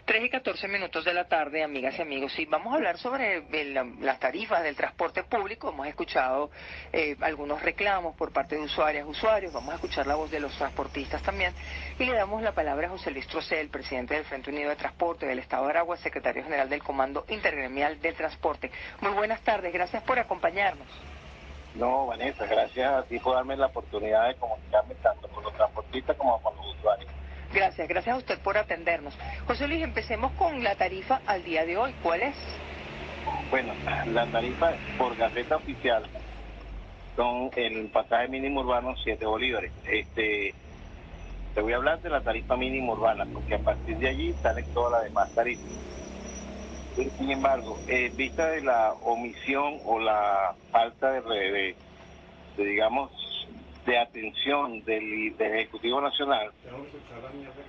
3:14 de la tarde, amigas y amigos. Sí, vamos a hablar sobre las tarifas del transporte público. Hemos escuchado algunos reclamos por parte de usuarios. Vamos a escuchar la voz de los transportistas también. Y le damos la palabra a José Luis Trocel, presidente del Frente Unido de Transporte del Estado de Aragua, secretario general del Comando Intergremial del Transporte. Muy buenas tardes, gracias por acompañarnos. No, Vanessa, gracias a ti por darme la oportunidad de comunicarme tanto con los transportistas como con los usuarios. Gracias a usted por atendernos. José Luis, empecemos con la tarifa al día de hoy. ¿Cuál es? Bueno, la tarifa por Gaceta Oficial son el pasaje mínimo urbano 7 bolívares. Te voy a hablar de la tarifa mínima urbana, porque a partir de allí salen todas las demás tarifas. Sin embargo, vista de la omisión o la falta digamos, de atención del Ejecutivo Nacional,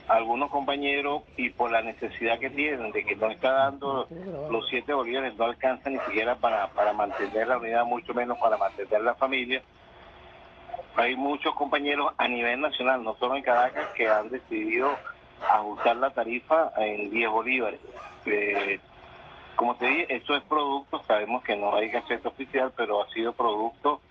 algunos compañeros, y por la necesidad que tienen de que no está dando los 7 bolívares, no alcanza ni siquiera para mantener la unidad, mucho menos para mantener la familia. Hay muchos compañeros a nivel nacional, no solo en Caracas, que han decidido ajustar la tarifa en 10 bolívares. Como te dije, esto es producto, sabemos que no hay gaceta oficial, pero ha sido producto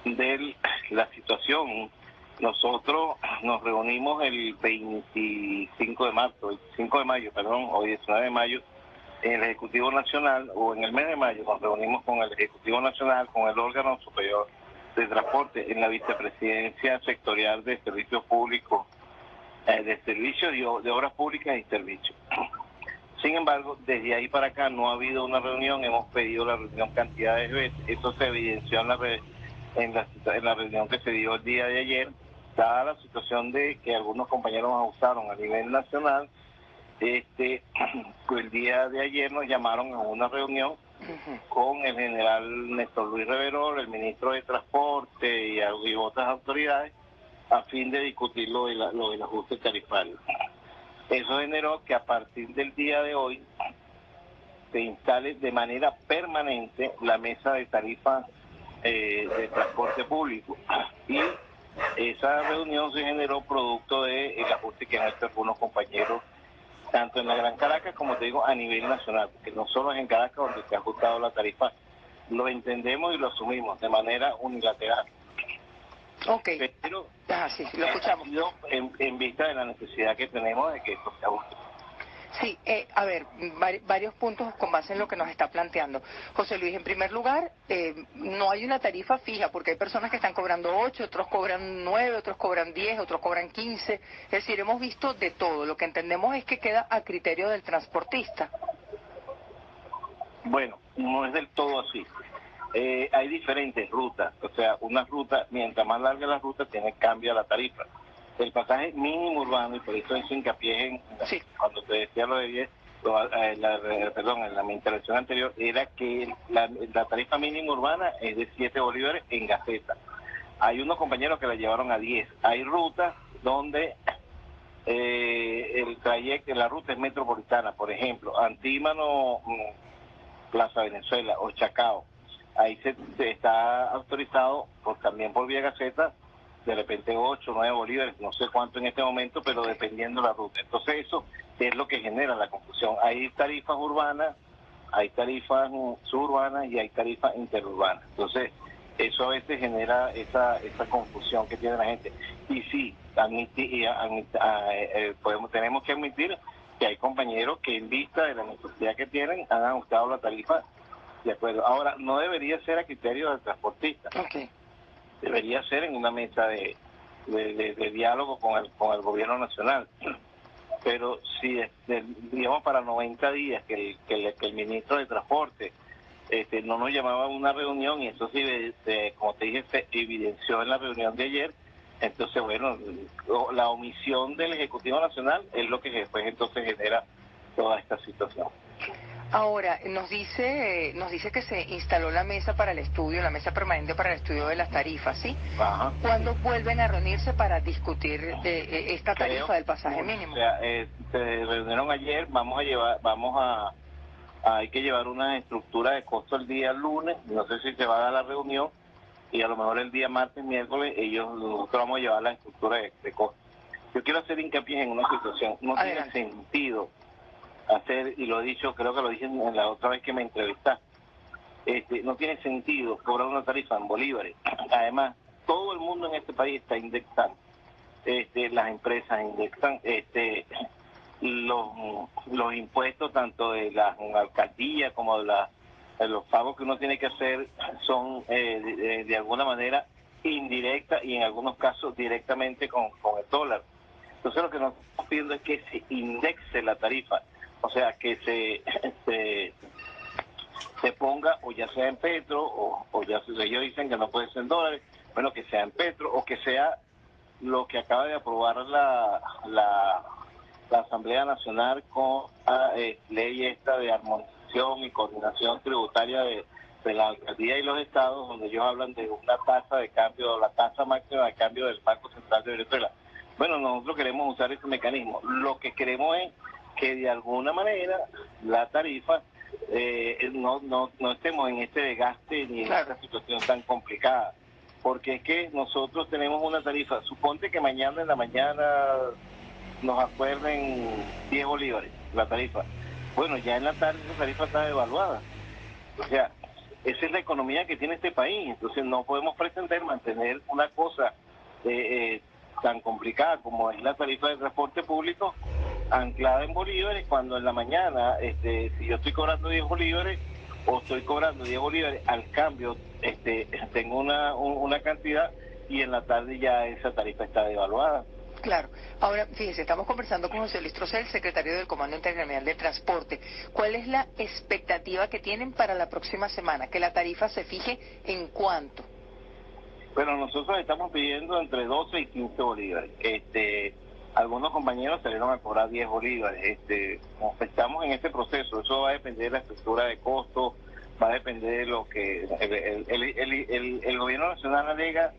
de la situación. Nosotros nos reunimos el 25 de mayo, o 19 de mayo, en el Ejecutivo Nacional, o en el mes de mayo nos reunimos con el Ejecutivo Nacional, con el órgano superior de transporte, en la vicepresidencia sectorial de servicios públicos, de obras públicas y servicios. Sin embargo, desde ahí para acá no ha habido una reunión, hemos pedido la reunión cantidades de veces, eso se evidenció en la reunión que se dio el día de ayer, dada la situación de que algunos compañeros ajustaron a nivel nacional. El día de ayer nos llamaron a una reunión con el general Néstor Luis Reverol, el ministro de Transporte y otras autoridades, a fin de discutir lo del ajuste tarifario. Eso generó que a partir del día de hoy se instale de manera permanente la mesa de tarifas de transporte público, y esa reunión se generó producto del ajuste que han hecho algunos compañeros, tanto en la Gran Caracas como te digo a nivel nacional, porque no solo es en Caracas donde se ha ajustado la tarifa, lo entendemos y lo asumimos de manera unilateral. Ok, pero sí, lo escuchamos. En vista de la necesidad que tenemos de que esto se ajuste. Sí, a ver, varios puntos con base en lo que nos está planteando. José Luis, en primer lugar, no hay una tarifa fija, porque hay personas que están cobrando 8, otros cobran 9, otros cobran 10, otros cobran 15. Es decir, hemos visto de todo. Lo que entendemos es que queda a criterio del transportista. Bueno, no es del todo así. Hay diferentes rutas, o sea, una ruta, mientras más larga la ruta, cambia la tarifa. El pasaje mínimo urbano, y por eso hice hincapié cuando te decía lo de 10, en mi intervención anterior, era que la tarifa mínima urbana es de 7 bolívares en Gaceta. Hay unos compañeros que la llevaron a 10. Hay rutas donde el trayecto, la ruta es metropolitana, por ejemplo, Antímano, Plaza Venezuela o Chacao. Ahí se está autorizado también por vía Gaceta, de repente 8, 9 bolívares, no sé cuánto en este momento, pero dependiendo la ruta. Entonces eso es lo que genera la confusión. Hay tarifas urbanas, hay tarifas suburbanas y hay tarifas interurbanas. Entonces eso a veces genera esa confusión que tiene la gente. Y sí, tenemos que admitir que hay compañeros que en vista de la necesidad que tienen han ajustado la tarifa de acuerdo. Ahora, no debería ser a criterio del transportista. Okay. Debería ser en una mesa de diálogo con el gobierno nacional. Pero si, digamos, para 90 días que el ministro de Transporte no nos llamaba a una reunión, y eso sí, como te dije, se evidenció en la reunión de ayer. Entonces, bueno, la omisión del Ejecutivo Nacional es lo que después entonces genera toda esta situación. Ahora, nos dice que se instaló la mesa para el estudio, la mesa permanente para el estudio de las tarifas, ¿sí? Ajá. ¿Cuándo vuelven a reunirse para discutir esta tarifa del pasaje mínimo? O sea, se reunieron ayer, hay que llevar una estructura de costo el día lunes, no sé si se va a dar la reunión, y a lo mejor el día martes, miércoles, nosotros vamos a llevar la estructura de costo. Yo quiero hacer hincapié en una situación, no tiene sentido hacer, y lo he dicho, creo que lo dije en la otra vez que me entrevistaste, no tiene sentido cobrar una tarifa en bolívares. Además, todo el mundo en este país está indexando. Las empresas indexan los impuestos tanto de la alcaldía como de los pagos que uno tiene que hacer son de alguna manera indirecta y en algunos casos directamente con el dólar. Entonces lo que nos estamos pidiendo es que se indexe la tarifa, o sea, que se ponga o ya sea en petro o ya ellos dicen que no puede ser en dólares, bueno, que sea en petro o que sea lo que acaba de aprobar la Asamblea Nacional con la ley esta de armonización y coordinación tributaria de la alcaldía y los estados, donde ellos hablan de una tasa de cambio, la tasa máxima de cambio del Banco Central de Venezuela. Bueno, nosotros queremos usar ese mecanismo. Lo que queremos es que de alguna manera la tarifa no estemos en este desgaste ni en esta situación tan complicada. Porque es que nosotros tenemos una tarifa, suponte que mañana en la mañana nos acuerden 10 bolívares la tarifa. Bueno, ya en la tarde esa tarifa está devaluada. O sea, esa es la economía que tiene este país. Entonces no podemos pretender mantener una cosa tan complicada como es la tarifa de transporte público anclada en bolívares, cuando en la mañana, si yo estoy cobrando 10 bolívares o estoy cobrando 10 bolívares, al cambio tengo una cantidad y en la tarde ya esa tarifa está devaluada. Claro. Ahora, fíjese, estamos conversando con José Luis Trocel, secretario del Comando Intergremial de Transporte. ¿Cuál es la expectativa que tienen para la próxima semana? ¿Que la tarifa se fije en cuánto? Bueno, nosotros estamos pidiendo entre 12 y 15 bolívares. Algunos compañeros salieron a cobrar 10 bolívares. Estamos en este proceso. Eso va a depender de la estructura de costos, va a depender de lo que el gobierno nacional alega,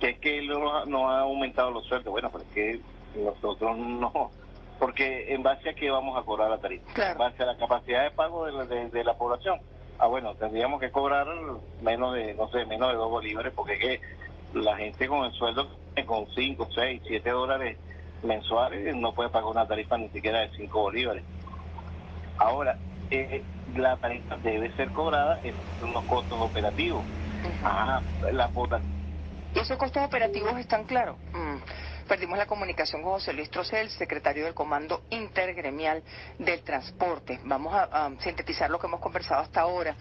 que es que él no ha aumentado los sueldos. Bueno, pero es que nosotros no, porque en base a qué vamos a cobrar la tarifa, claro, en base a la capacidad de pago de la población. Bueno, tendríamos que cobrar menos de 2 bolívares, porque es que la gente con el sueldo con 5, 6, 7 dólares mensuales no puede pagar una tarifa ni siquiera de 5 bolívares. Ahora, la tarifa debe ser cobrada en unos costos operativos. La población. ¿Y esos costos operativos están claros? Perdimos la comunicación con José Luis Trocel, secretario del Comando Intergremial del Transporte. Vamos a sintetizar lo que hemos conversado hasta ahora.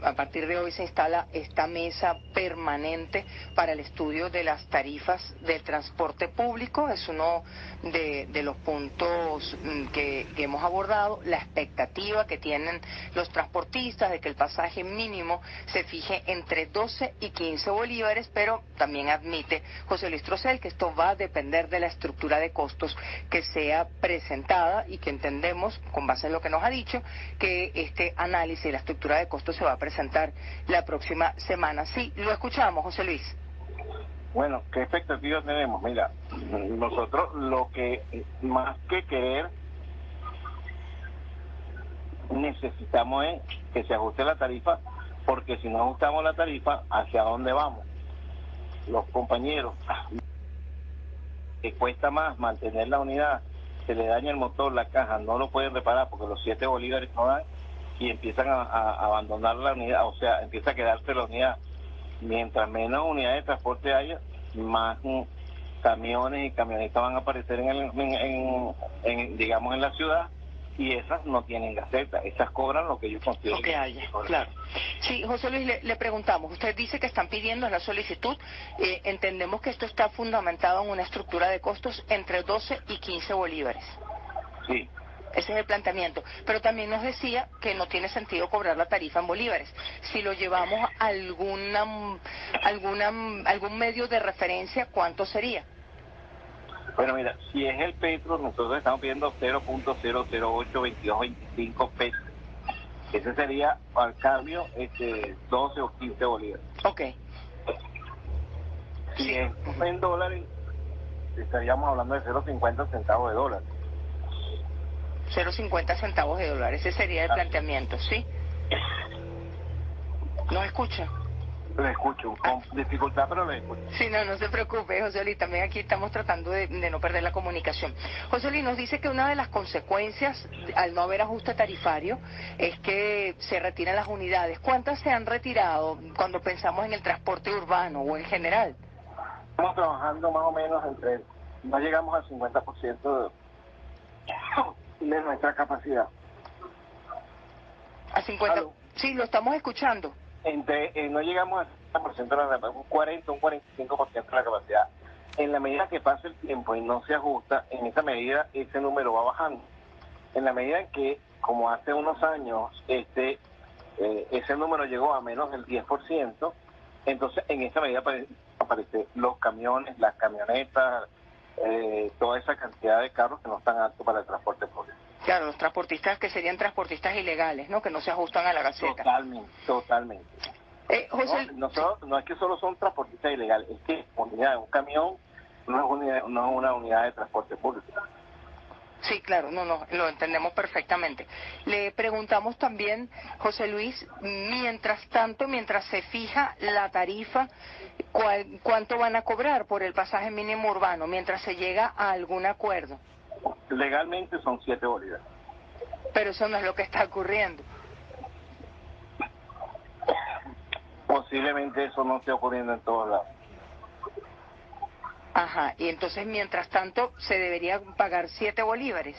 A partir de hoy se instala esta mesa permanente para el estudio de las tarifas del transporte público. Es uno de los puntos que hemos abordado. La expectativa que tienen los transportistas de que el pasaje mínimo se fije entre 12 y 15 bolívares, pero también admite José Luis Trocel que esto va a depender de la estructura de costos que sea presentada y que entendemos, con base en lo que nos ha dicho, que este análisis de la estructura de costos se va a presentar la próxima semana. Sí, lo escuchamos, José Luis. Bueno, ¿qué expectativas tenemos? Mira, nosotros lo que más que querer necesitamos es que se ajuste la tarifa, porque si no ajustamos la tarifa, ¿hacia dónde vamos? Los compañeros, que cuesta más mantener la unidad, se le daña el motor, la caja, no lo pueden reparar porque los 7 bolívares no dan y empiezan a abandonar la unidad, o sea, empieza a quedarse la unidad. Mientras menos unidades de transporte haya, más camiones y camionetas van a aparecer digamos, en la ciudad, y esas no tienen gaceta, esas cobran lo que ellos consideran. Lo que haya, claro. Sí, José Luis, le preguntamos, usted dice que están pidiendo la solicitud, entendemos que esto está fundamentado en una estructura de costos entre 12 y 15 bolívares. Sí. Ese es el planteamiento. Pero también nos decía que no tiene sentido cobrar la tarifa en bolívares. Si lo llevamos a algún medio de referencia, ¿cuánto sería? Bueno, mira, si es el petro, nosotros estamos pidiendo 0.0082225 pesos. Ese sería al cambio 12 o 15 bolívares. Ok. Si sí. es en dólares, estaríamos hablando de 0.50 centavos de dólar. 0.50 centavos de dólar, ese sería el planteamiento, ¿sí? ¿Nos escucha? Le escucho, con dificultad, pero le escucho. Sí, no, no se preocupe, José Luis, también aquí estamos tratando de no perder la comunicación. José Luis nos dice que una de las consecuencias al no haber ajuste tarifario es que se retiran las unidades. ¿Cuántas se han retirado cuando pensamos en el transporte urbano o en general? Estamos trabajando más o menos no llegamos al 50% de nuestra capacidad. A 50, ¿Aló? sí, lo estamos escuchando. No llegamos al 50% de la capacidad, un 40, un 45% de la capacidad. En la medida que pasa el tiempo y no se ajusta, en esa medida ese número va bajando. En la medida en que, como hace unos años, ese número llegó a menos del 10%, entonces en esa medida aparecen los camiones, las camionetas, toda esa cantidad de carros que no están aptos para el transporte público. Claro, los transportistas que serían transportistas ilegales, ¿no? Que no se ajustan a la gaceta. Totalmente, totalmente. José, No es que solo son transportistas ilegales, es que un camión no es una unidad de transporte público. sí, claro, no, no, lo entendemos perfectamente. Le preguntamos también, José Luis, mientras tanto, mientras se fija la tarifa, ¿cuánto van a cobrar por el pasaje mínimo urbano mientras se llega a algún acuerdo? Legalmente son 7 bolívares. Pero eso no es lo que está ocurriendo. Posiblemente eso no esté ocurriendo en todos lados. Ajá, y entonces mientras tanto se debería pagar 7 bolívares.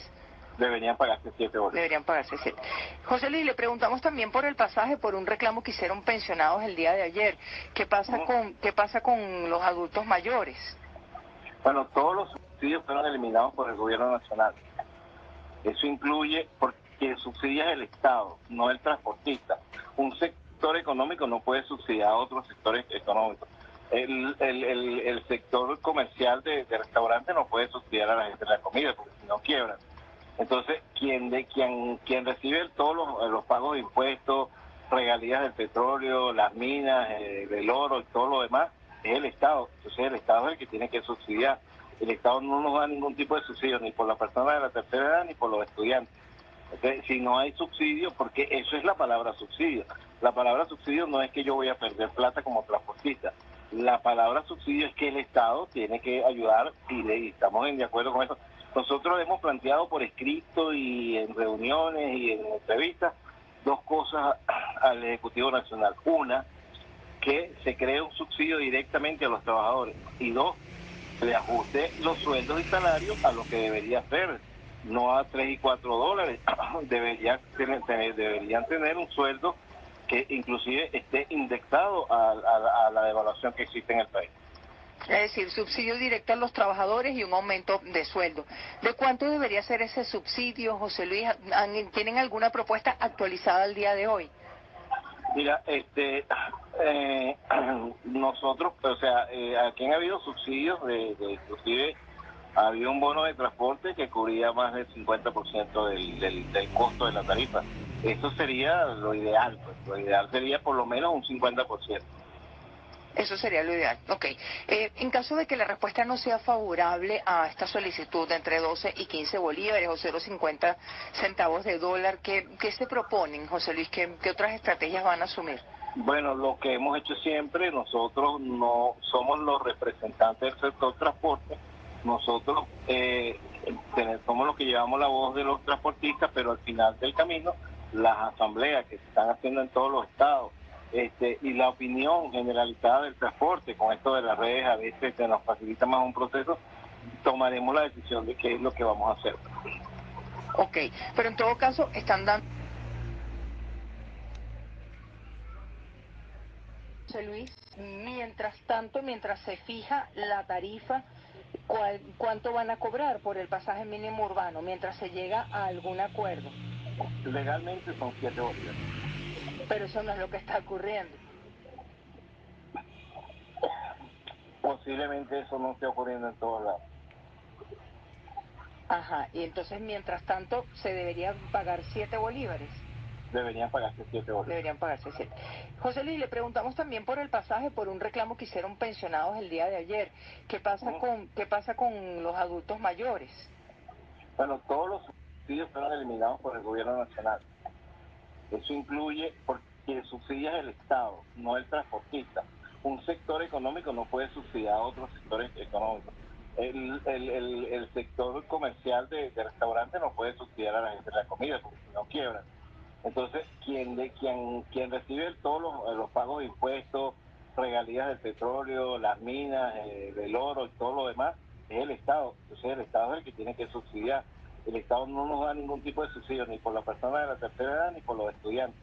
Deberían pagarse 7 bolívares. Deberían pagarse 7. José Luis, le preguntamos también por el pasaje, por un reclamo que hicieron pensionados el día de ayer. ¿Qué pasa con los adultos mayores? Bueno, todos los subsidios fueron eliminados por el gobierno nacional. Eso incluye, porque subsidia el Estado, no el transportista. Un sector económico no puede subsidiar a otros sectores económicos. El sector comercial de restaurantes no puede subsidiar a la gente de la comida, porque si no quiebran. Entonces, quien recibe todos los pagos de impuestos, regalías del petróleo, las minas, del oro y todo lo demás, es el Estado. Entonces, el Estado es el que tiene que subsidiar. El Estado no nos da ningún tipo de subsidio, ni por la persona de la tercera edad, ni por los estudiantes. Entonces, si no hay subsidio, porque eso es la palabra subsidio. La palabra subsidio no es que yo voy a perder plata como transportista. La palabra subsidio es que el Estado tiene que ayudar y estamos de acuerdo con eso. Nosotros hemos planteado por escrito y en reuniones y en entrevistas dos cosas al Ejecutivo Nacional. Una, que se cree un subsidio directamente a los trabajadores. Y dos, le ajuste los sueldos y salarios a lo que debería ser, no a 3 y 4 dólares. Deberían tener un sueldo que inclusive esté indexado a la devaluación que existe en el país. Es decir, subsidio directo a los trabajadores y un aumento de sueldo. ¿De cuánto debería ser ese subsidio, José Luis? ¿Tienen alguna propuesta actualizada al día de hoy? Mira, nosotros, o sea, aquí han habido subsidios, inclusive había un bono de transporte que cubría más del 50% del costo de la tarifa. Eso sería lo ideal, pues. Lo ideal sería por lo menos un 50%. Eso sería lo ideal. Ok. En caso de que la respuesta no sea favorable a esta solicitud de entre 12 y 15 bolívares o 0,50 centavos de dólar, ¿qué se proponen, José Luis? ¿Qué otras estrategias van a asumir? Bueno, lo que hemos hecho siempre, nosotros no somos los representantes del sector transporte, nosotros somos los que llevamos la voz de los transportistas, pero al final del camino, las asambleas que se están haciendo en todos los estados, y la opinión generalizada del transporte, con esto de las redes a veces se nos facilita más un proceso, tomaremos la decisión de qué es lo que vamos a hacer. Ok, pero en todo caso están dando... José Luis, mientras tanto, mientras se fija la tarifa, ¿cuánto van a cobrar por el pasaje mínimo urbano mientras se llega a algún acuerdo? Legalmente son 7 bolívares. Pero eso no es lo que está ocurriendo. Posiblemente eso no esté ocurriendo en todos lados. Ajá, y entonces mientras tanto se debería pagar 7 bolívares. Deberían pagarse 7 bolívares. Deberían pagarse 7. José Luis, le preguntamos también por el pasaje, por un reclamo que hicieron pensionados el día de ayer. ¿Qué pasa con los adultos mayores? Bueno, todos los subsidios fueron eliminados por el gobierno nacional. Eso incluye, porque que subsidia es el Estado, no el transportista. Un sector económico no puede subsidiar a otros sectores económicos. El sector comercial de restaurantes no puede subsidiar a la gente de la comida porque si no quiebran. Entonces, quien recibe todos los pagos de impuestos, regalías del petróleo, las minas, del oro y todo lo demás, es el Estado. Entonces, el Estado es el que tiene que subsidiar. El Estado no nos da ningún tipo de subsidio, ni por la persona de la tercera edad, ni por los estudiantes.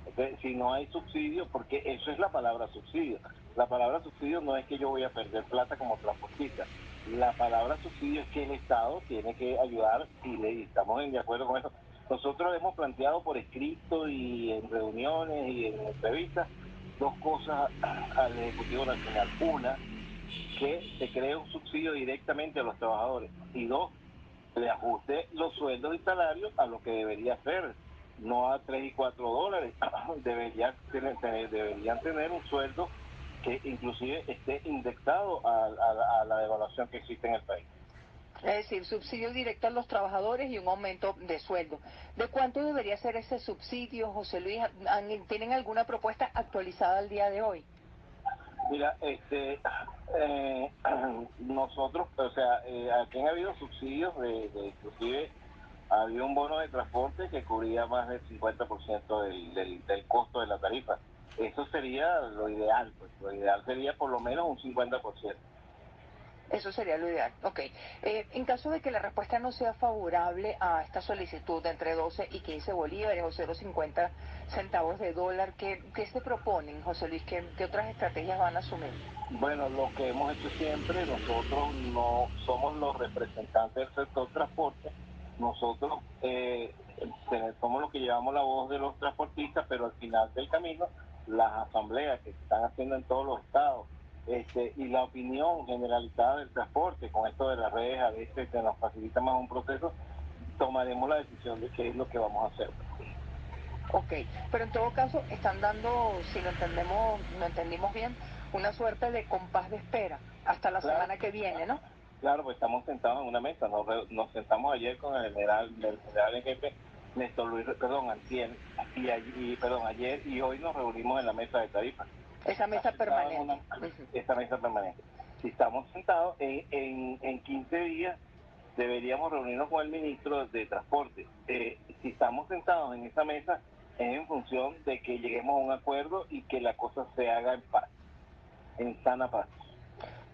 Entonces, si no hay subsidio, porque eso es la palabra subsidio. La palabra subsidio no es que yo voy a perder plata como transportista. La palabra subsidio es que el Estado tiene que ayudar y estamos de acuerdo con eso. Nosotros hemos planteado por escrito y en reuniones y en entrevistas dos cosas al Ejecutivo Nacional. Una, que se cree un subsidio directamente a los trabajadores. Y dos, le ajuste los sueldos y salarios a lo que debería ser, no a $3 y $4. Deberían tener un sueldo que inclusive esté indexado a la devaluación que existe en el país. Es decir, subsidio directo a los trabajadores y un aumento de sueldo. ¿De cuánto debería ser ese subsidio, José Luis? ¿Tienen alguna propuesta actualizada al día de hoy? Mira, nosotros, o sea, aquí han habido subsidios inclusive había un bono de transporte que cubría más del 50% del costo de la tarifa. Eso sería lo ideal, pues lo ideal sería por lo menos un 50%. Eso sería lo ideal. Ok. En caso de que la respuesta no sea favorable a esta solicitud de entre 12 y 15 bolívares o 0,50 centavos de dólar, ¿qué se proponen, José Luis? ¿Qué otras estrategias van a asumir? Bueno, lo que hemos hecho siempre, nosotros no somos los representantes del sector transporte, nosotros somos los que llevamos la voz de los transportistas, pero al final del camino, las asambleas que se están haciendo en todos los estados, y la opinión generalizada del transporte, con esto de las redes a veces que nos facilita más un proceso, tomaremos la decisión de qué es lo que vamos a hacer. Ok, pero en todo caso están dando, si lo entendimos bien, una suerte de compás de espera hasta la Claro, semana que viene, ¿no? claro, pues estamos sentados en una mesa, nos sentamos ayer con el general en jefe, Néstor Luis, perdón, antier, ayer y hoy nos reunimos en la mesa de tarifas. Esa mesa permanente. Esta mesa permanente. Si estamos sentados, en 15 días deberíamos reunirnos con el ministro de Transporte. Si estamos sentados en esa mesa, es en función de que lleguemos a un acuerdo y que la cosa se haga en paz, en sana paz.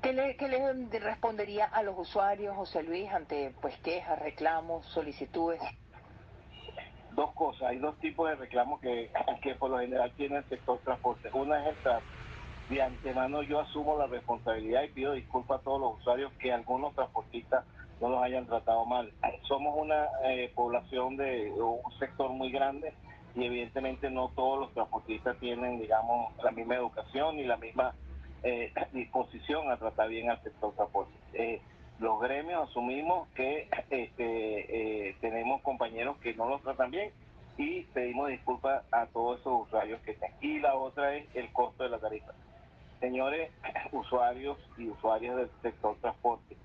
¿Qué le respondería a los usuarios, José Luis, ante pues quejas, reclamos, solicitudes? Dos cosas, hay dos tipos de reclamos que por lo general tiene el sector transporte. Una es el trato. De antemano yo asumo la responsabilidad y pido disculpas a todos los usuarios que algunos transportistas no los hayan tratado mal. Somos una población de un sector muy grande y evidentemente no todos los transportistas tienen, digamos, la misma educación y la misma disposición a tratar bien al sector transporte. Los gremios asumimos que tenemos compañeros que no los tratan bien y pedimos disculpas a todos esos usuarios que estén. Y la otra es el costo de la tarifa. Señores usuarios y usuarias del sector transporte,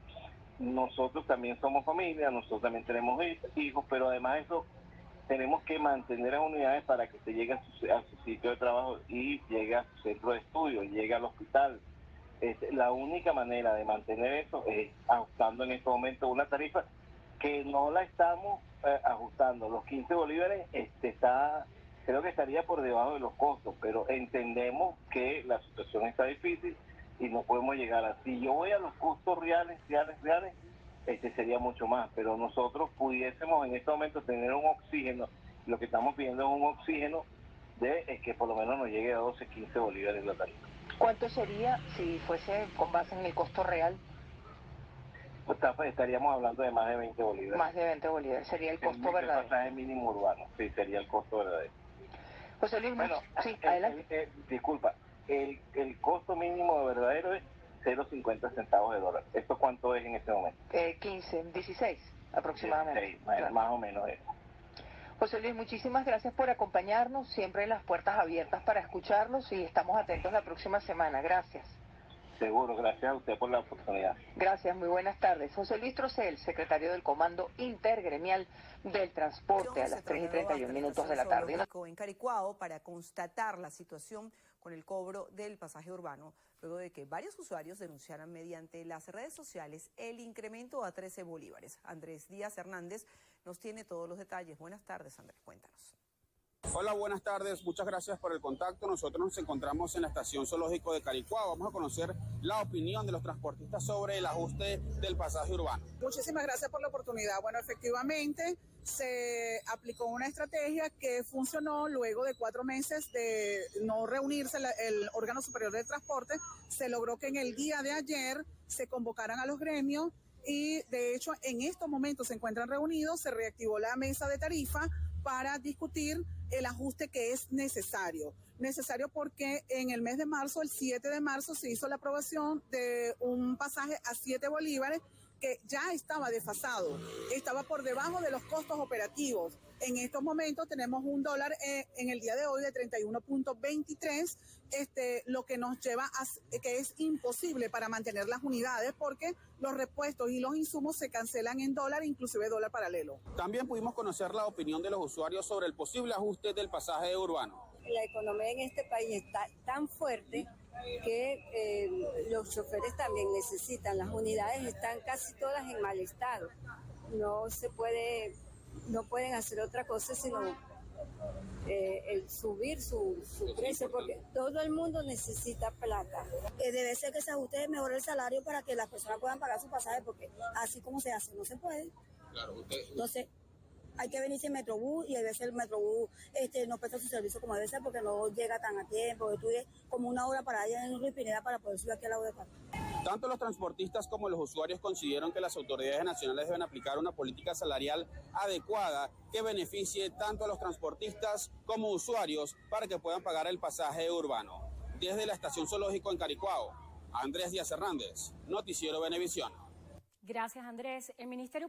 nosotros también somos familia, nosotros también tenemos hijos, pero además de eso tenemos que mantener las unidades para que usted llegue a su sitio de trabajo y llegue a su centro de estudio, llegue al hospital. La única manera de mantener eso es ajustando en este momento una tarifa que no la estamos ajustando. Los 15 bolívares creo que estaría por debajo de los costos, pero entendemos que la situación está difícil y no podemos llegar a. Si yo voy a los costos reales, sería mucho más, pero nosotros pudiésemos en este momento tener un oxígeno, lo que estamos pidiendo es un oxígeno de que por lo menos nos llegue a 12, 15 bolívares la tarifa. ¿Cuánto sería si fuese con base en el costo real? Estaríamos hablando de más de 20 bolívares. Más de 20 bolívares sería el costo verdadero. El pasaje mínimo urbano, sí, sería el costo verdadero. José Luis, bueno, sí, adelante. Disculpa, el costo mínimo verdadero es 0,50 centavos de dólar. ¿Esto cuánto es en este momento? 15, 16 aproximadamente. 16, claro. Más o menos eso. José Luis, muchísimas gracias por acompañarnos, siempre las puertas abiertas para escucharlos y estamos atentos la próxima semana. Gracias. Seguro, gracias a usted por la oportunidad. Gracias, muy buenas tardes. José Luis Trocel, secretario del Comando Intergremial del Transporte, a las 3:31 de la tarde. En Caricuao para constatar la situación con el cobro del pasaje urbano, luego de que varios usuarios denunciaran mediante las redes sociales el incremento a 13 bolívares. Andrés Díaz Hernández nos tiene todos los detalles. Buenas tardes, Andrés, cuéntanos. Hola, buenas tardes. Muchas gracias por el contacto. Nosotros nos encontramos en la estación zoológico de Caricuao. Vamos a conocer la opinión de los transportistas sobre el ajuste del pasaje urbano. Muchísimas gracias por la oportunidad. Bueno, efectivamente se aplicó una estrategia que funcionó luego de 4 meses de no reunirse el órgano superior del transporte. Se logró que en el día de ayer se convocaran a los gremios y de hecho en estos momentos se encuentran reunidos. Se reactivó la mesa de tarifa para discutir el ajuste que es necesario porque en el mes de marzo, el 7 de marzo, se hizo la aprobación de un pasaje a 7 bolívares que ya estaba desfasado, estaba por debajo de los costos operativos. En estos momentos tenemos un dólar en el día de hoy de 31.23, lo que nos lleva a que es imposible para mantener las unidades porque los repuestos y los insumos se cancelan en dólar, inclusive dólar paralelo. También pudimos conocer la opinión de los usuarios sobre el posible ajuste del pasaje urbano. La economía en este país está tan fuerte que los choferes también necesitan. Las unidades están casi todas en mal estado. No pueden hacer otra cosa sino el subir su precio, porque todo el mundo necesita plata. Debe ser que se ajuste mejor el salario para que las personas puedan pagar su pasaje, porque así como se hace, no se puede. Claro, Entonces, hay que venirse en Metrobús y a veces el Metrobús no presta su servicio como debe ser porque no llega tan a tiempo. Estuve como 1 hora para allá en Ruiz Pineda para poder subir aquí al lado de Parque. Tanto los transportistas como los usuarios consideran que las autoridades nacionales deben aplicar una política salarial adecuada que beneficie tanto a los transportistas como usuarios para que puedan pagar el pasaje urbano. Desde la estación zoológico en Caricuao, Andrés Díaz Hernández, Noticiero Venevisión. Gracias, Andrés. El Ministerio